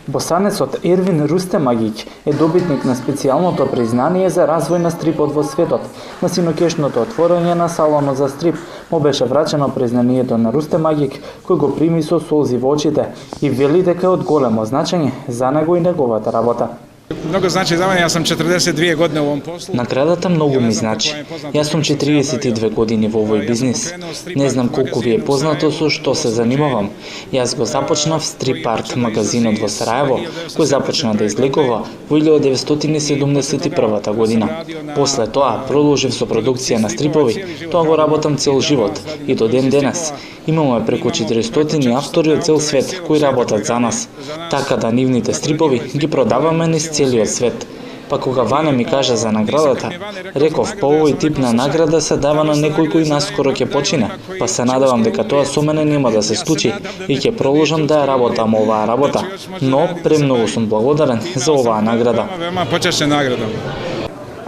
Босанецот Ервин Рустемагиќ е добитник на специјалното признание за развој на стрипот во светот. На синокешното отворање на салонот за стрип му беше врачено признанието на Рустемагиќ, кој го прими со солзи во очите и вели дека е од големо значење за него и неговата работа. Много значи за мене, јас сум 42 години во овом послу. Наградата многу ми значи. Јас сум 42 години во овој бизнис. Не знам колку ви е познато со што се занимавам. Јас го започнав стрип арт магазинот во Сараево, кој започна да излегува во 1971 година. После тоа продолжив со продукција на стрипови. Тоа го работам цел живот и до ден денес. Имаме преку 400 автори од цел свет кои работат за нас. Така да нивните стрипови ги продаваме низ целиот свет. Па кога Ване ми кажа за наградата, реков по овој тип на награда се дава на некој кој наскоро ќе почине, па се надевам дека тоа со мене нема да се случи и ќе продолжам да ја работам оваа работа. Но премногу сум благодарен за оваа награда. Вема почесна награда.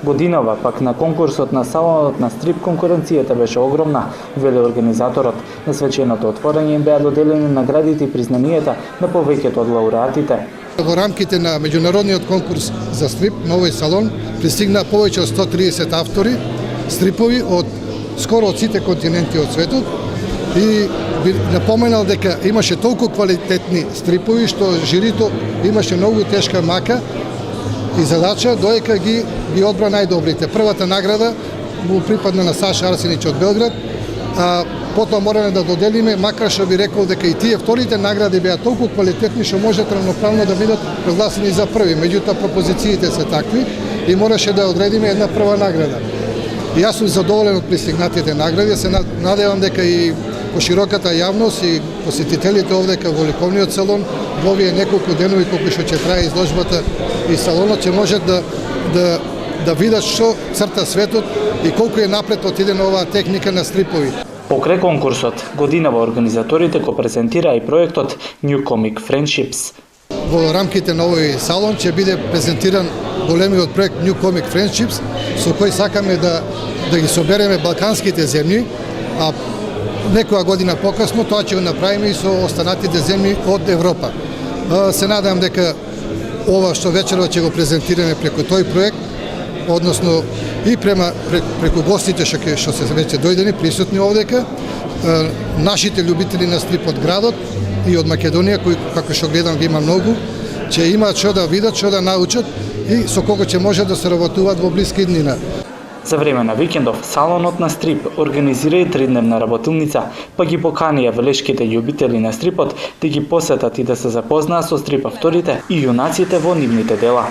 Годинава пак на конкурсот на салонот на стрип конкуренцијата беше огромна, вели организаторот. На свеченото отворање им беа доделени наградите и признанијата на повеќето од лауреатите. Во рамките на меѓународниот конкурс за стрип на овој салон пристигна повеќе од 130 автори стрипови од скоро од сите континенти од светот и би напоменал дека имаше толку квалитетни стрипови што жирито имаше многу тешка мака и задача доека ги одбра најдобрите. Првата награда му припадна на Саша Арсенич од Белград, а потоа мораме да доделиме, макар што би рекол дека и тие вторите награди беа толку квалитетни што можат равноправно да бидат прогласени за први. Меѓутоа пропозициите се такви и мораше да одредиме една прва награда. И јас сум задоволен од пристигнатите награди, се надевам дека и пошироката јавност и посетителите овдека во ликовниот салон во овие неколку денови колку што ќе трае изложбата и салонот ќе можат да видат што црта светот и колку е напред отидена оваа техника на стрипови. Покрај конкурсот, годинава организаторите го презентираа и проектот New Comic Friendships. Во рамките на овој салон ќе биде презентиран големиот проект New Comic Friendships, со кој сакаме да ги собереме балканските земји, а некоја година покасно тоа ќе го направиме и со останатите земји од Европа. Се надевам дека ова што вечерот ќе го презентираме преку тој проект, односно и преку гостите што се веќе дојдени присутни овдека, нашите љубители на стрип од градот и од Македонија, кои како што гледам ги има многу, ќе имаат што да видат, што да научат и со кого ќе можат да се работуваат во блиски днина. За време на викендов, салонот на стрип организира и 3-дневна работилница, па ги поканија велешките љубители на стрипот да ги посетат и да се запознаат со стрип авторите и јунаците во нивните дела.